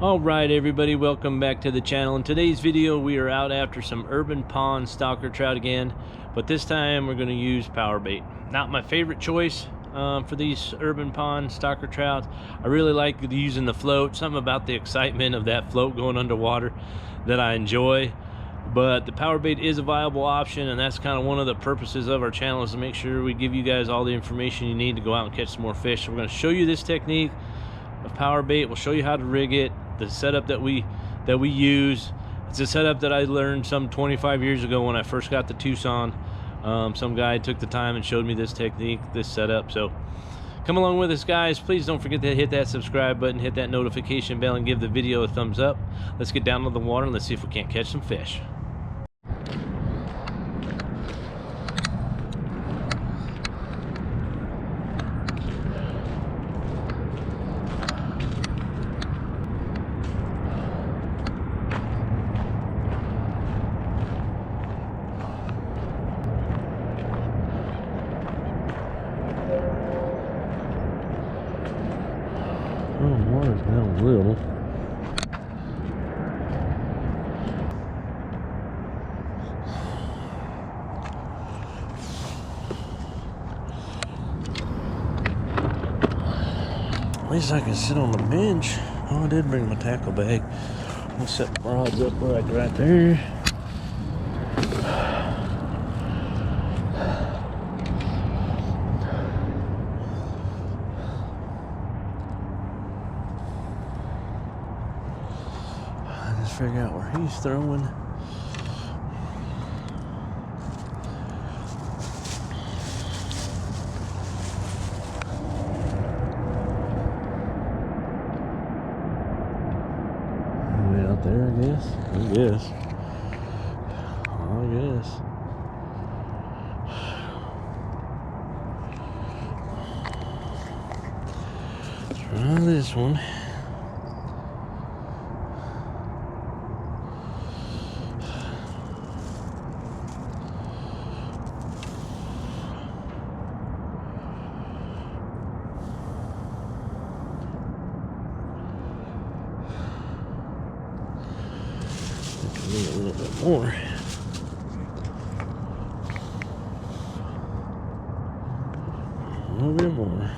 Alright everybody, welcome back to the channel. In today's video we are out after some urban pond stalker trout again, but this time we're going to use power bait. Not my favorite choice for these urban pond stalker trout. I really like using the float, something about the excitement of that float going underwater that I enjoy. But the power bait is a viable option, and that's kind of one of the purposes of our channel, is to make sure we give you guys all the information you need to go out and catch some more fish. So we're going to show you this technique of power bait. We'll show you how to rig it, the setup that we use. It's a setup that I learned some 25 years ago when I first got to Tucson. Some guy took the time and showed me this technique, this setup. So come along with us, guys. Please don't forget to hit that subscribe button, hit that notification bell, and give the video a thumbs up. Let's get down to the water and let's see if we can't catch some fish. Water's down a little. At least I can sit on the bench. Oh, I did bring my tackle bag. I'll set my rods up right there. Figure out where he's throwing. Way out there, I guess. I guess. Let's try this one. A little bit more. A little bit more.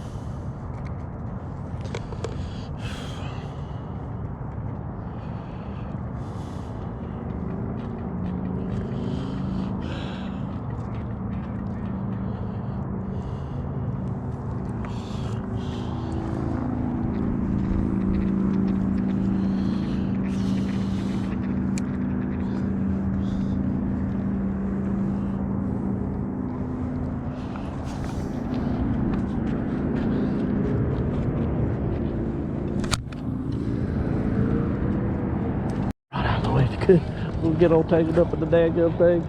We'll get all tangled up in the daggum thing.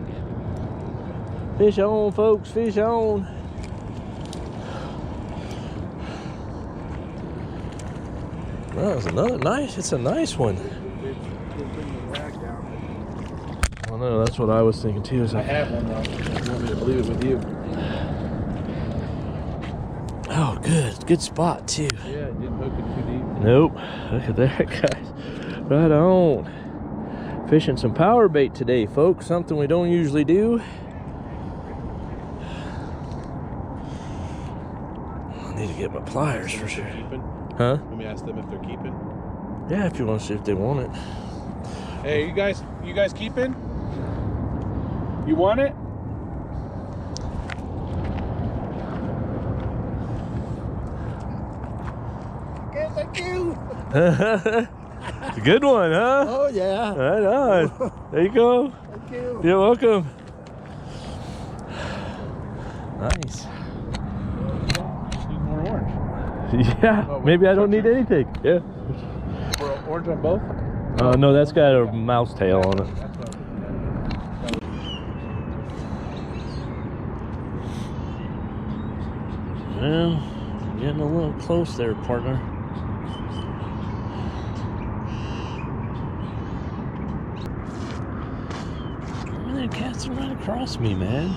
Fish on, folks, fish on. That was another nice, it's a nice one. I know, that's what I was thinking too. I have one though. You want me to leave it with you? Oh, good spot too. Yeah, it didn't hook it too deep. Nope, look at that, guys. Right on. Fishing some power bait today, folks. Something we don't usually do. I need to get my pliers for sure. Huh? Let me ask them if they're keeping. Yeah, if you want to see if they want it. Hey, you guys keeping? You want it? Okay, thank you. It's a good one, huh? Oh, yeah. Right on. There you go. Thank you. You're welcome. Nice. Need more orange. Yeah, Oh, maybe I don't need anything. Yeah. For orange on both? No, that's got a mouse tail on it. That's what Well, getting a little close there, partner. They're casting right across me, man.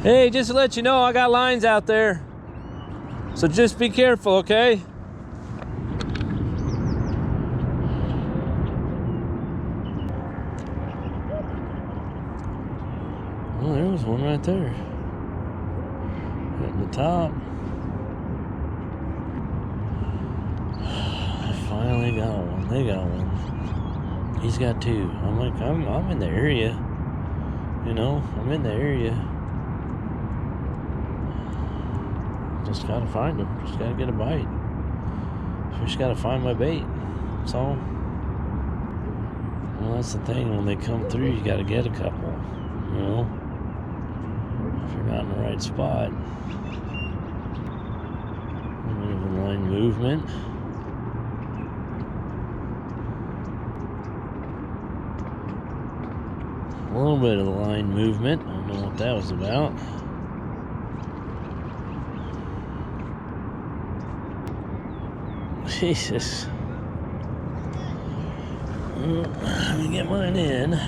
Hey, just to let you know, I got lines out there. So just be careful, okay? Oh, there was one right there. Hitting the top. I finally got one. They got one. He's got two. I'm like, I'm in the area. You know, I'm in the area. Just gotta find them. Just gotta get a bite. Just gotta find my bait. That's all. Well, that's the thing. When they come through, you gotta get a couple. You know, if you're not in the right spot. A bit of a line movement. A little bit of line movement. I don't know what that was about. Jesus. Let me get mine in.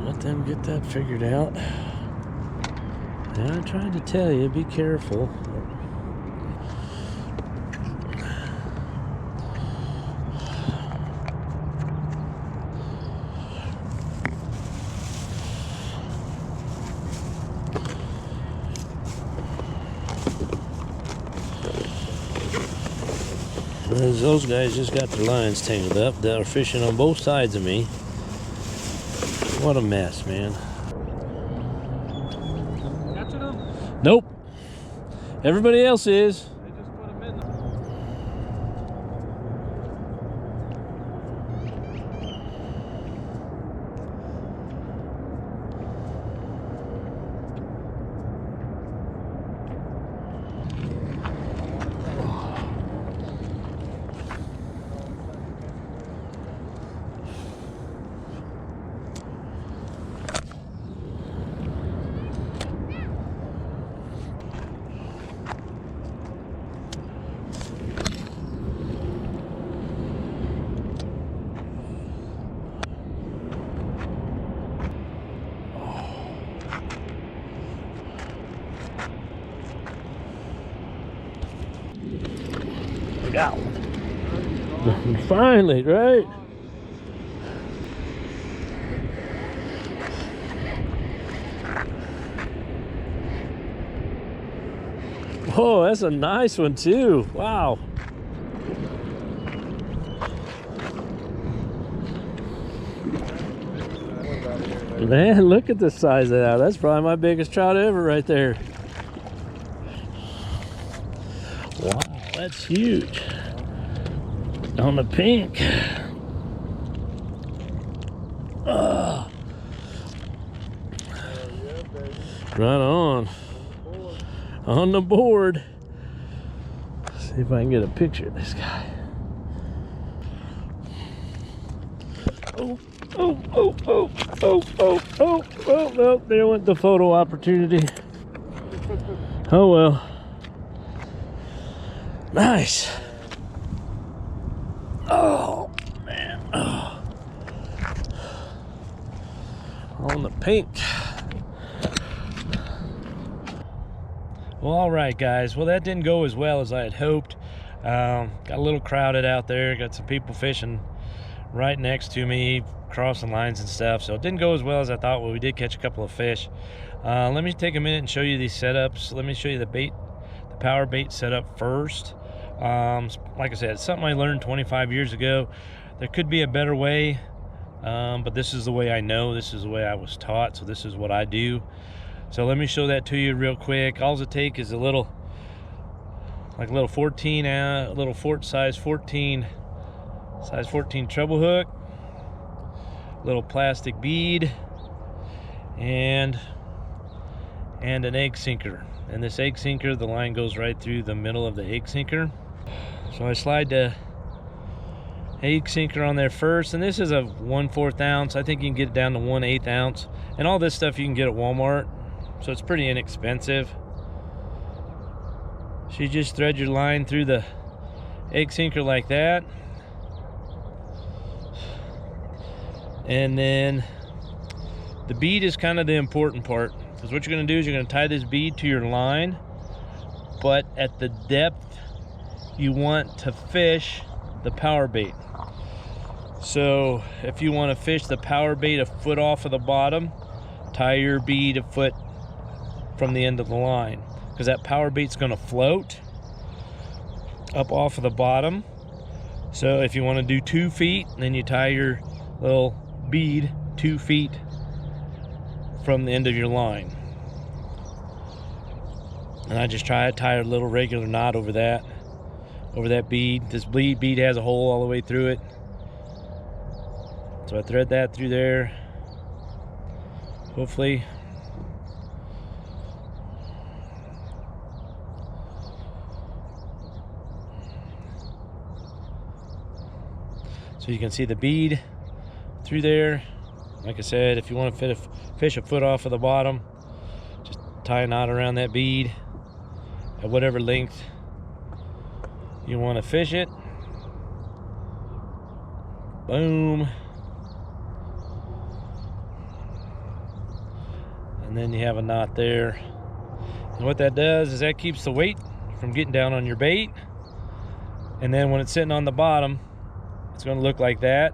Let them get that figured out. And I tried to tell you, be careful. Those guys just got their lines tangled up. They're fishing on both sides of me. What a mess, man. Captured them? Nope. Everybody else is. They just put them in. Got one. Finally, right? Whoa, that's a nice one too. Wow. Man, look at the size of that. That's probably my biggest trout ever right there. Wow, that's huge. On the pink. Right on. On the board. Let's see if I can get a picture of this guy. Oh, oh, oh, oh, oh, oh, oh, oh, oh, there went the photo opportunity. Oh well. Nice. Oh, man. Oh. On the pink. Well, all right, guys. Well, that didn't go as well as I had hoped. Got a little crowded out there. Got some people fishing right next to me, crossing lines and stuff. So it didn't go as well as I thought. Well, we did catch a couple of fish. Let me take a minute and show you these setups. Let me show you the bait, the power bait setup first. Like I said, it's something I learned 25 years ago. There could be a better way, but this is the way I know. This is the way I was taught. So this is what I do. So let me show that to you real quick. All it takes is a little, like a little 14, little size 14 treble hook, little plastic bead, and an egg sinker. and this egg sinker, the line goes right through the middle of the egg sinker. So I slide the egg sinker on there first, and this is a 1/4 ounce. I think you can get it down to 1/8 ounce, and all this stuff you can get at Walmart, so it's pretty inexpensive. So you just thread your line through the egg sinker like that, and then the bead is kind of the important part, because what you're going to do is you're going to tie this bead to your line, but at the depth you want to fish the power bait. So if you want to fish the power bait a foot off of the bottom, tie your bead a foot from the end of the line, because that power bait's going to float up off of the bottom. So if you want to do 2 feet, then you tie your little bead 2 feet from the end of your line. And I just tie a little regular knot over that bead. This bead has a hole all the way through it, so I thread that through there, hopefully. So you can see the bead through there. Like I said, if you want to fish a foot off of the bottom, just tie a knot around that bead at whatever length you want to fish it. Boom. And then you have a knot there. And what that does is that keeps the weight from getting down on your bait. And then when it's sitting on the bottom, it's going to look like that,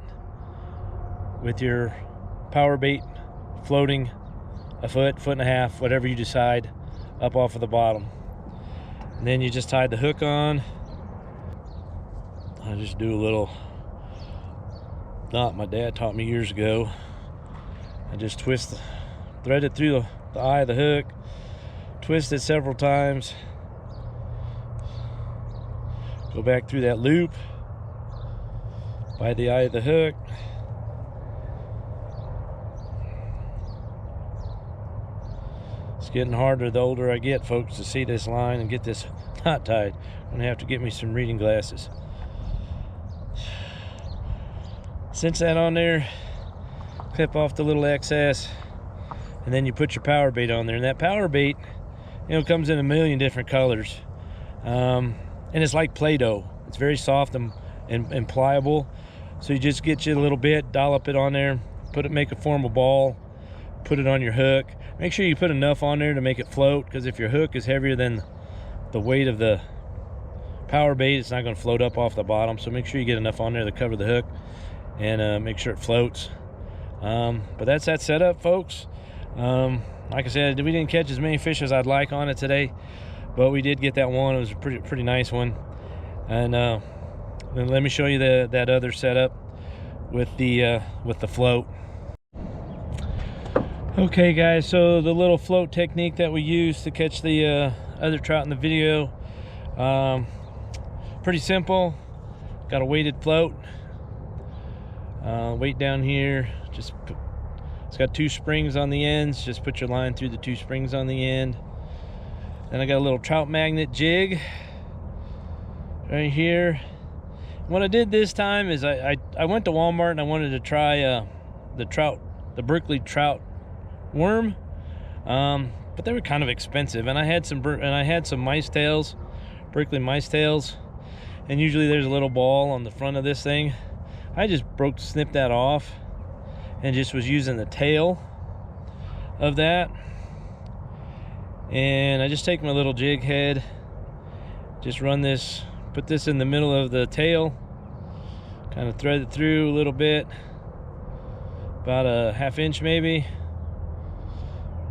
with your power bait floating a foot, foot and a half, whatever you decide, up off of the bottom. And then you just tie the hook on. I just do a little knot my dad taught me years ago. I just thread it through the eye of the hook, twist it several times, go back through that loop by the eye of the hook. It's getting harder the older I get, folks, to see this line and get this knot tied. I'm gonna have to get me some reading glasses. Cinch that on there, clip off the little excess, and then you put your power bait on there. And that power bait, comes in a million different colors, and it's like Play-Doh. It's very soft and pliable. So you just get you a little bit, dollop it on there, make it form a ball, put it on your hook. Make sure you put enough on there to make it float, because if your hook is heavier than the weight of the power bait, it's not going to float up off the bottom. So make sure you get enough on there to cover the hook and make sure it floats. But that's that setup, folks. Like I said, we didn't catch as many fish as I'd like on it today, but we did get that one. It was a pretty nice one. And then let me show you that other setup with the float. Okay guys, so the little float technique that we used to catch the other trout in the video, pretty simple. Got a weighted float, weight down here, it's got 2 springs on the ends. Just put your line through the 2 springs on the end. Then I got a little trout magnet jig right here. What I did this time is I went to Walmart and I wanted to try the Berkley trout worm, but they were kind of expensive, and I had some mice tails, Berkley mice tails, and usually there's a little ball on the front of this thing. I just snipped that off and just was using the tail of that. And I just take my little jig head, just put this in the middle of the tail, kind of thread it through a little bit, about a 1/2 inch maybe,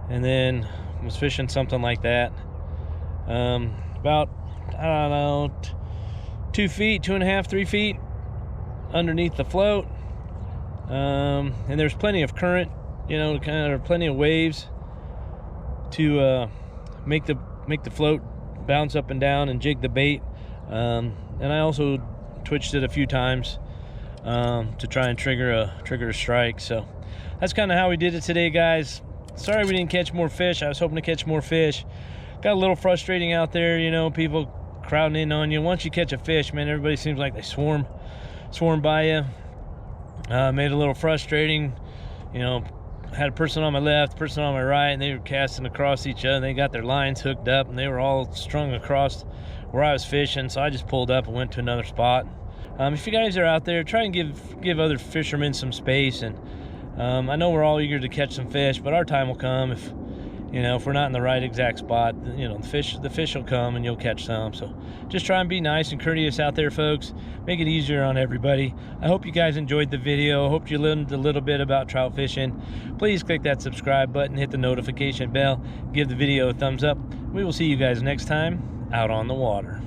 and then I was fishing something like that, about, I don't know, 2 feet, 2.5, 3 feet underneath the float. And there's plenty of current, plenty of waves to make the float bounce up and down and jig the bait. And I also twitched it a few times to try and trigger a strike. So that's kind of how we did it today, guys. Sorry we didn't catch more fish. I was hoping to catch more fish. got a little frustrating out there, you know, people crowding in on you. Once you catch a fish, man, everybody seems like they swarm by you. Made it a little frustrating, you know. Had a person on my left, person on my right, and they were casting across each other. They got their lines hooked up, and they were all strung across where I was fishing. So I just pulled up and went to another spot. If you guys are out there, try and give other fishermen some space. And I know we're all eager to catch some fish, but our time will come. If we're not in the right exact spot, you know, the fish will come and you'll catch some. So just try and be nice and courteous out there, folks. Make it easier on everybody. I hope you guys enjoyed the video. Hope you learned a little bit about trout fishing. Please click that subscribe button, hit the notification bell, give the video a thumbs up. We will see you guys next time out on the water.